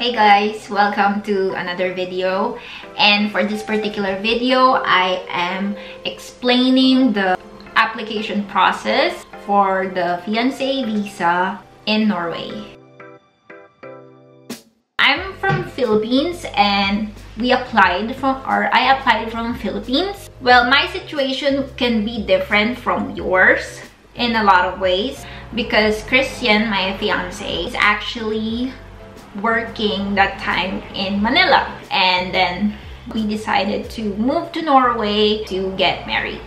Hey guys, welcome to another video, and for this particular video I am explaining the application process for the Fiance visa in Norway. I'm from Philippines and I applied from Philippines. Well, my situation can be different from yours in a lot of ways because Christian, my fiance, is actually working that time in Manila, and then we decided to move to Norway to get married.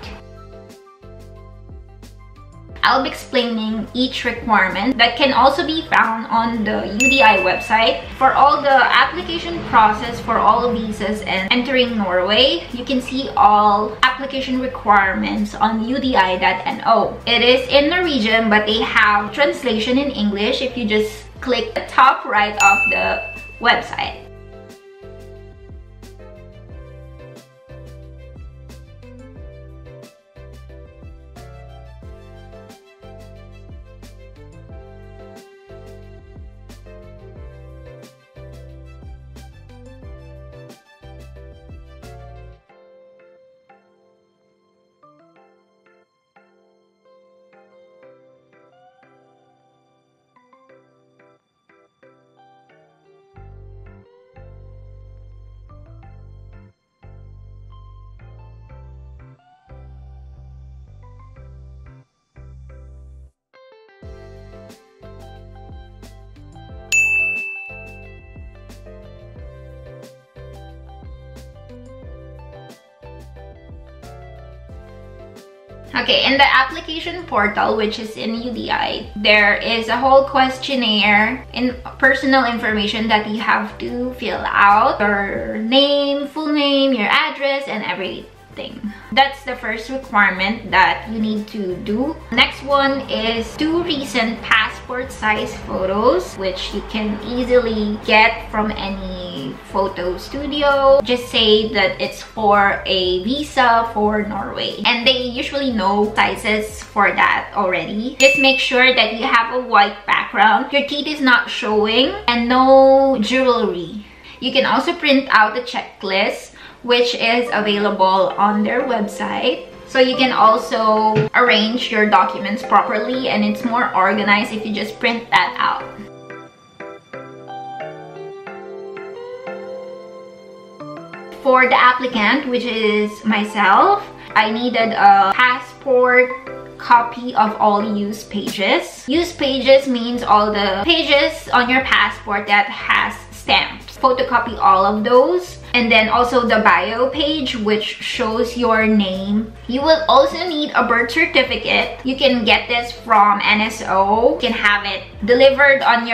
I'll be explaining each requirement that can also be found on the UDI website. For all the application process for all visas and entering Norway, you can see all application requirements on udi.no. It is in Norwegian, but they have translation in English if you just click the top right of the website. Okay, in the application portal, which is in UDI, there is a whole questionnaire and personal information that you have to fill out. Your name, full name, your address, and everything. That's the first requirement that you need to do. Next one is 2 recent passport size photos, which you can easily get from any photo studio. Just say that it's for a visa for Norway, and they usually know sizes for that already. Just make sure that you have a white background, your teeth is not showing, and no jewelry. You can also print out the checklist, which is available on their website. So you can also arrange your documents properly, and it's more organized if you just print that out. For the applicant, which is myself, I needed a passport copy of all used pages. Used pages means all the pages on your passport that has stamps. Photocopy all of those. And then also the bio page, which shows your name. You will also need a birth certificate. You can get this from NSO. You can have it delivered at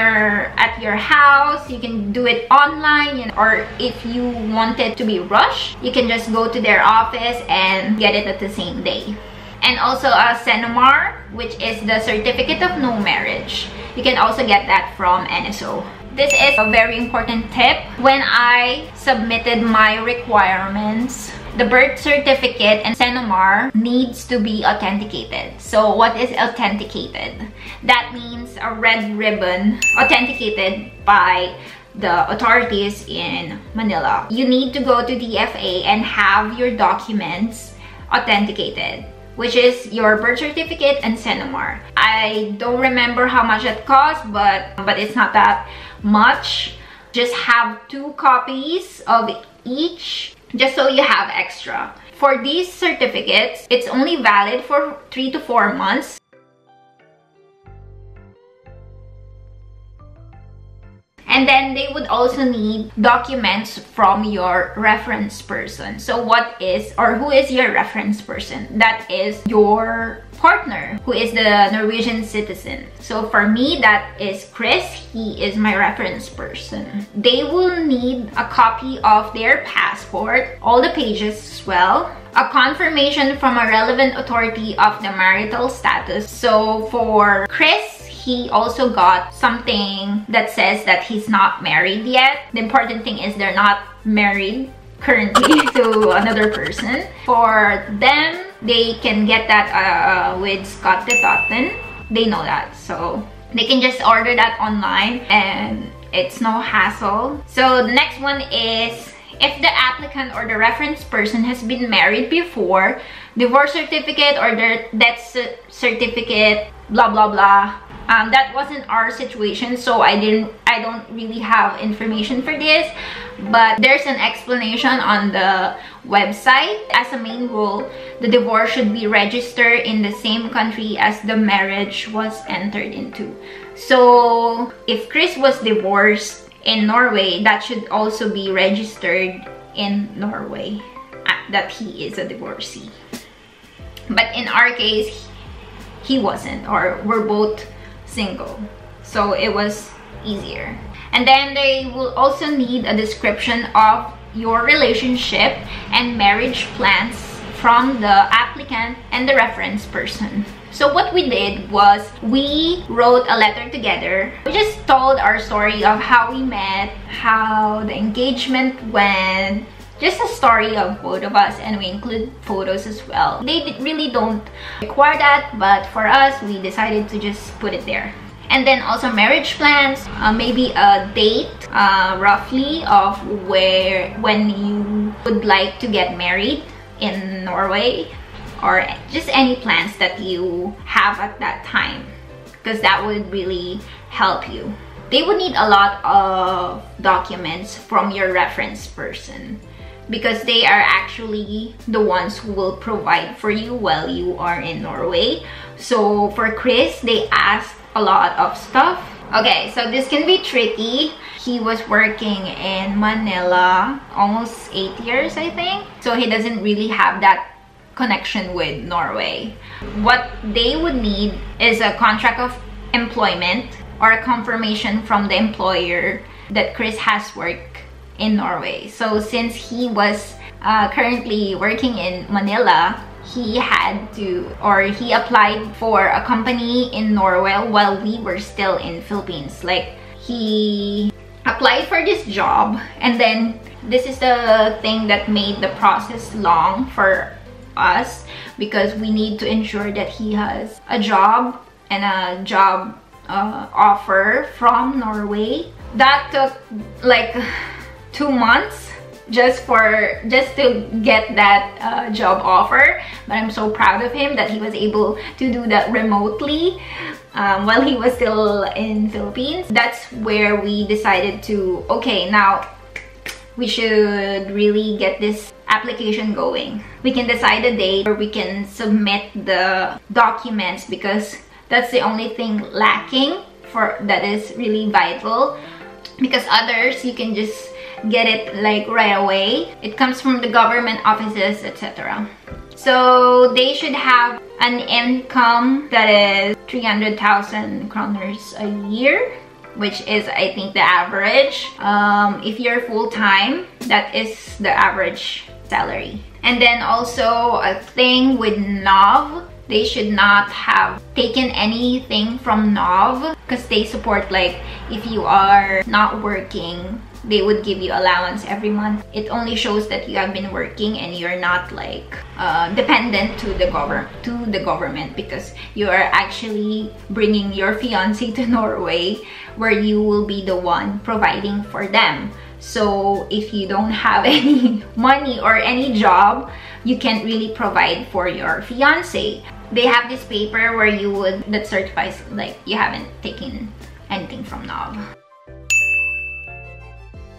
your house. You can do it online, or if you want it to be rushed, you can just go to their office and get it at the same day. And also a CENOMAR, which is the certificate of no marriage. You can also get that from NSO. This is a very important tip. When I submitted my requirements, the birth certificate and CENOMAR needs to be authenticated. So what is authenticated? That means a red ribbon authenticated by the authorities in Manila. You need to go to DFA and have your documents authenticated, which is your birth certificate and CENOMAR. I don't remember how much it costs, but it's not that much. Just have 2 copies of each, just so you have extra. For these certificates, it's only valid for 3 to 4 months. And then they would also need documents from your reference person. So who is your reference person? That is your partner, who is the Norwegian citizen. So for me, that is Chris. He is my reference person. They will need a copy of their passport, all the pages as well, a confirmation from a relevant authority of the marital status. So for Chris, he also got something that says that he's not married yet. The important thing is they're not married currently to another person. For them, they can get that with Scott the Totten. They know that, so they can just order that online and It's no hassle. So the next one is, if the applicant or the reference person has been married before, divorce certificate or their death certificate, blah blah blah. That wasn't our situation, so I don't really have information for this, but there's an explanation on the website. As a main rule, the divorce should be registered in the same country as the marriage was entered into. So if Chris was divorced in Norway, that should also be registered in Norway, that he is a divorcee. But in our case, he wasn't, or we're both single, so it was easier. And then they will also need a description of your relationship and marriage plans from the applicant and the reference person. So what we did was we wrote a letter together. We just told our story of how we met, how the engagement went, just a story of both of us, and we include photos as well. They really don't require that, but for us, we decided to just put it there. And then also marriage plans, maybe a date roughly of when you would like to get married in Norway, or just any plans that you have at that time, because that would really help you. They would need a lot of documents from your reference person, because they are actually the ones who will provide for you while you are in Norway. So for Chris, they asked a lot of stuff. Okay, so this can be tricky. He was working in Manila almost 8 years, I think. So he doesn't really have that connection with Norway. What they would need is a contract of employment or a confirmation from the employer that Chris has work in Norway. So since he was currently working in Manila, he had to, or he applied for a company in Norway while we were still in Philippines. Like, he applied for this job, and then this is the thing that made the process long for us, because we need to ensure that he has a job and a job offer from Norway. That took like 2 months just to get that job offer, but I'm so proud of him that he was able to do that remotely while he was still in Philippines. That's where we decided to, okay, now we should really get this application going. We can decide a date where we can submit the documents, because that's the only thing lacking that is really vital, because others you can just get it like right away. It comes from the government offices, etc. So they should have an income that is 300,000 kroners a year, which is, I think, the average. If you're full-time, that is the average salary. And then also a thing with NOV, they should not have taken anything from NOV, because they support, like, if you are not working, they would give you allowance every month. It only shows that you have been working and you're not like dependent to the government, because you are actually bringing your fiance to Norway, where you will be the one providing for them. So if you don't have any money or any job, you can't really provide for your fiance. They have this paper where that certifies like you haven't taken anything from NOV.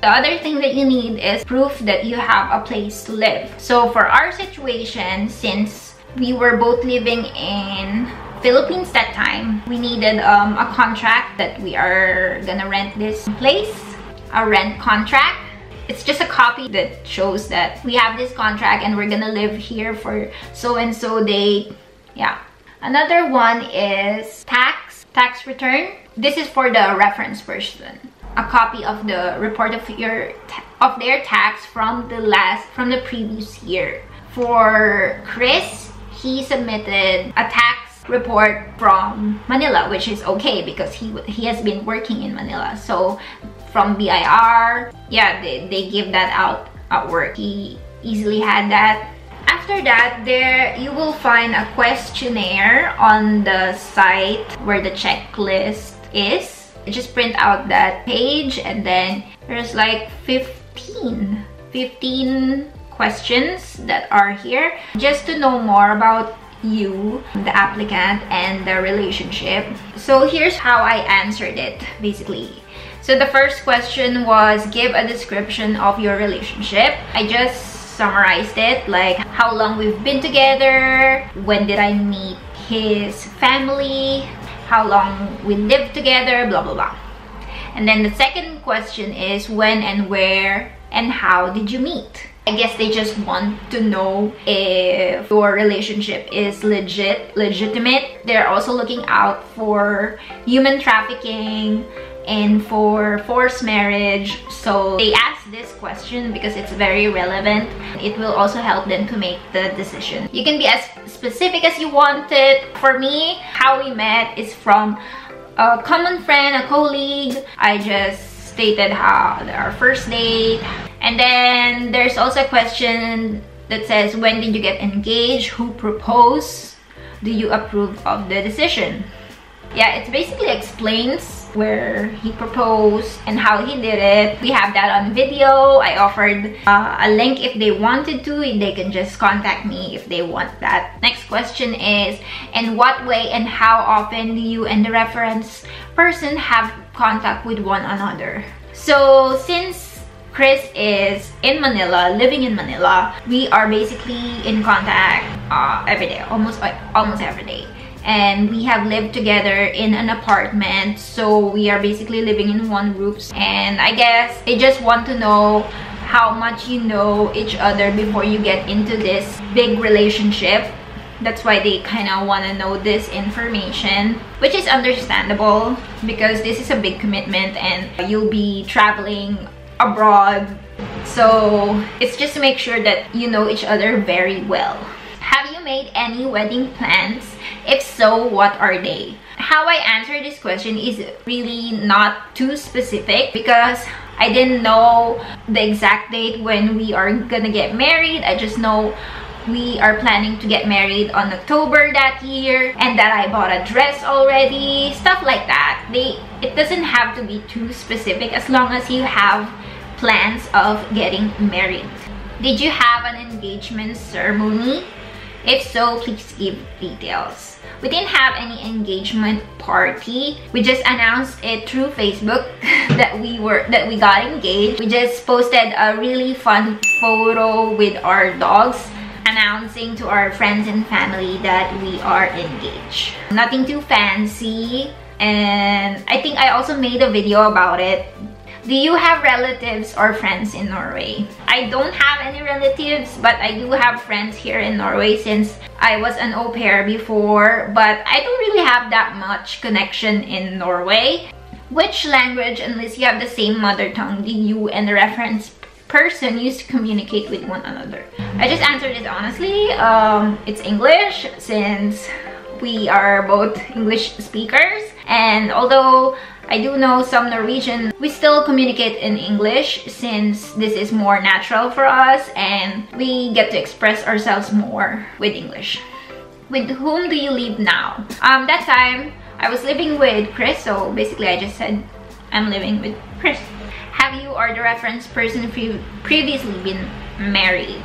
The other thing that you need is proof that you have a place to live. So for our situation, since we were both living in Philippines that time, we needed a contract that we are gonna rent this place, a rent contract. It's just a copy that shows that we have this contract and we're gonna live here for so and so date. Yeah. Another one is tax return. This is for the reference person. A copy of the report of their tax from the previous year. For Chris, he submitted a tax report from Manila, which is okay because he has been working in Manila. So from BIR, yeah, they give that out at work. He easily had that. After that, there you will find a questionnaire on the site where the checklist is. just print out that page, and then there's like 15 questions that are here just to know more about you, the applicant, and the relationship. So here's how I answered it basically. So the first question was, give a description of your relationship. I just summarized it, like how long we've been together, when did I meet his family, how long we lived together, blah blah blah. And then the second question is, when and where and how did you meet? I guess they just want to know if your relationship is legitimate. They're also looking out for human trafficking and for forced marriage. So they asked this question because it's very relevant. It will also help them to make the decision. You can be as specific as you want it. For me, how we met is from a common friend, a colleague. I just stated how our first date. And then there's also a question that says, when did you get engaged? Who proposed? Do you approve of the decision? Yeah, it basically explains where he proposed and how he did it. We have that on video. I offered a link if they wanted to. They can just contact me if they want that. Next question is, in what way and how often do you and the reference person have contact with one another? So since Chris is in Manila, living in Manila, we are basically in contact every day, almost every day. And we have lived together in an apartment, so we are basically living in one roof. And I guess they just want to know how much you know each other before you get into this big relationship. That's why they kind of want to know this information, which is understandable because this is a big commitment and you'll be traveling abroad. So it's just to make sure that you know each other very well. Have you made any wedding plans? If so, what are they? How I answer this question is really not too specific because I didn't know the exact date when we are gonna get married. I just know we are planning to get married on October that year and that I bought a dress already, stuff like that. It doesn't have to be too specific as long as you have plans of getting married. Did you have an engagement ceremony? If so, please give details. We didn't have any engagement party. We just announced it through Facebook that we got engaged. We just posted a really fun photo with our dogs, announcing to our friends and family that we are engaged. Nothing too fancy, and I think I also made a video about it. Do you have relatives or friends in Norway? I don't have any relatives, but I do have friends here in Norway since I was an au pair before, but I don't really have that much connection in Norway. Which language, unless you have the same mother tongue, do you and the reference person use to communicate with one another? I just answered it honestly. It's English since we are both English speakers, and although I do know some Norwegian, we still communicate in English since this is more natural for us and we get to express ourselves more with English. With whom do you live now? That time I was living with Chris, so basically I just said I'm living with Chris. Have you or the reference person previously been married?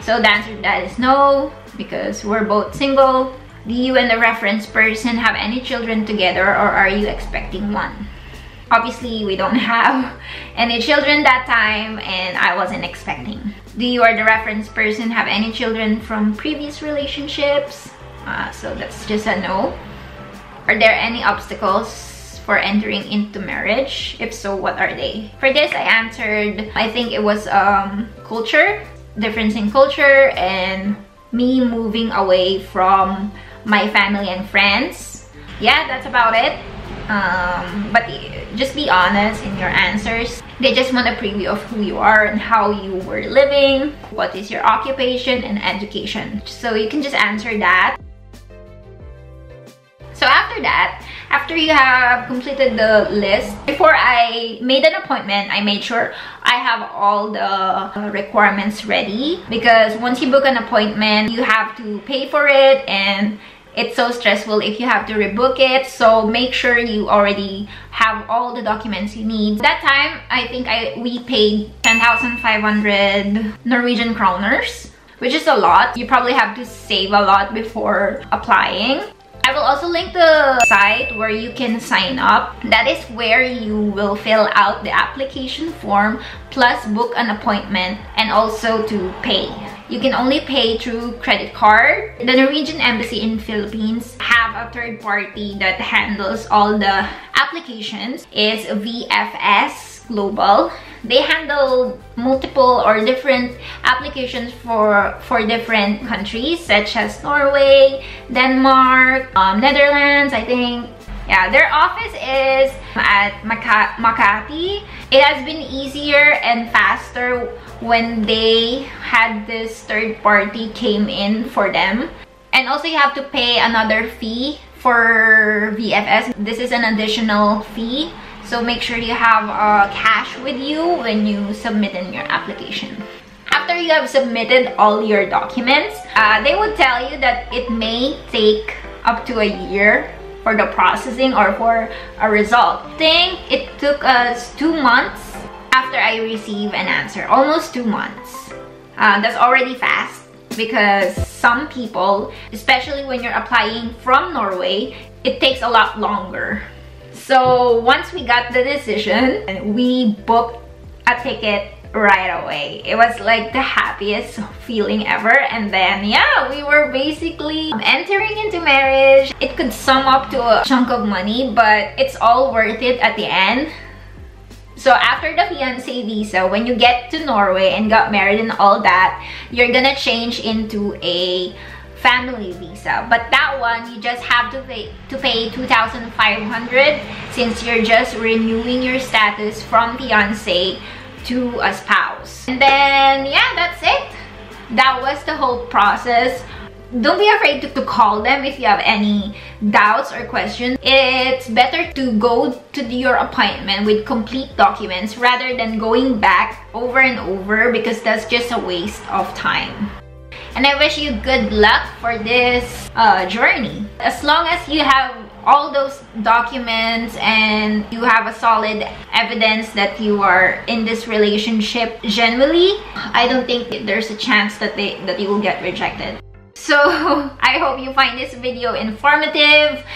So the answer to that is no, because we're both single. Do you and the reference person have any children together, or are you expecting one? Obviously, we don't have any children that time and I wasn't expecting. Do you or the reference person have any children from previous relationships? So that's just a no. Are there any obstacles for entering into marriage? If so, what are they? For this, I answered, I think it was culture, difference in culture, and me moving away from my family and friends. Yeah, that's about it. But just be honest in your answers. They just want a preview of who you are and how you were living, what is your occupation and education. So you can just answer that. So after that, after you have completed the list, before I made an appointment, I made sure I have all the requirements ready, because once you book an appointment, you have to pay for it, and it's so stressful if you have to rebook it. So make sure you already have all the documents you need. That time, I think we paid 10,500 Norwegian kroners, which is a lot. You probably have to save a lot before applying. I will also link the site where you can sign up. That is where you will fill out the application form plus book an appointment and also to pay. You can only pay through credit card. The Norwegian Embassy in Philippines have a third party that handles all the applications. It's VFS Global. They handle multiple or different applications for different countries such as Norway, Denmark, Netherlands, I think. Yeah, their office is at Makati. It has been easier and faster when they had this third party came in for them. And also you have to pay another fee for VFS. This is an additional fee. So make sure you have cash with you when you submit in your application. After you have submitted all your documents, they would tell you that it may take up to a year for the processing or for a result. I think it took us 2 months after I received an answer. Almost 2 months. That's already fast because some people, especially when you're applying from Norway, it takes a lot longer. So once we got the decision, we booked a ticket right away. It was like the happiest feeling ever. And then yeah, we were basically entering into marriage. It could sum up to a chunk of money, but it's all worth it at the end. So after the fiancé visa, when you get to Norway and got married and all that, you're gonna change into a family visa, but that one you just have to pay 2,500 since you're just renewing your status from fiancé to a spouse. And then yeah, that's it. That was the whole process. Don't be afraid to call them if you have any doubts or questions. It's better to go to your appointment with complete documents rather than going back over and over, because that's just a waste of time. And I wish you good luck for this journey. As long as you have all those documents and you have a solid evidence that you are in this relationship genuinely, I don't think there's a chance that you will get rejected. So I hope you find this video informative,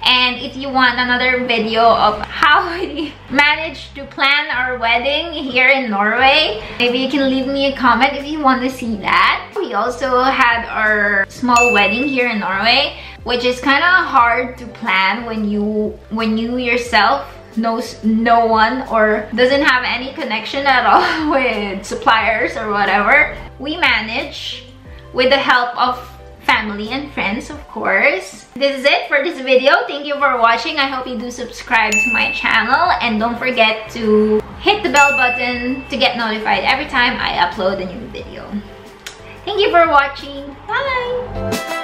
and if you want another video of how we managed to plan our wedding here in Norway, maybe you can leave me a comment if you want to see that. We also had our small wedding here in Norway, which is kind of hard to plan when you yourself knows no one or doesn't have any connection at all with suppliers or whatever. We managed with the help of family and friends, of course. This is it for this video. Thank you for watching. I hope you do subscribe to my channel, and don't forget to hit the bell button to get notified every time I upload a new video. Thank you for watching. Bye!